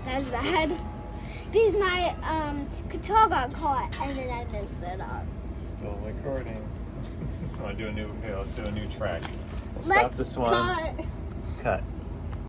That's bad. Because my guitar got caught and then I messed it up. Still recording. Want to do a new? Here, let's do a new track. We'll stop this one. Cut. Cut.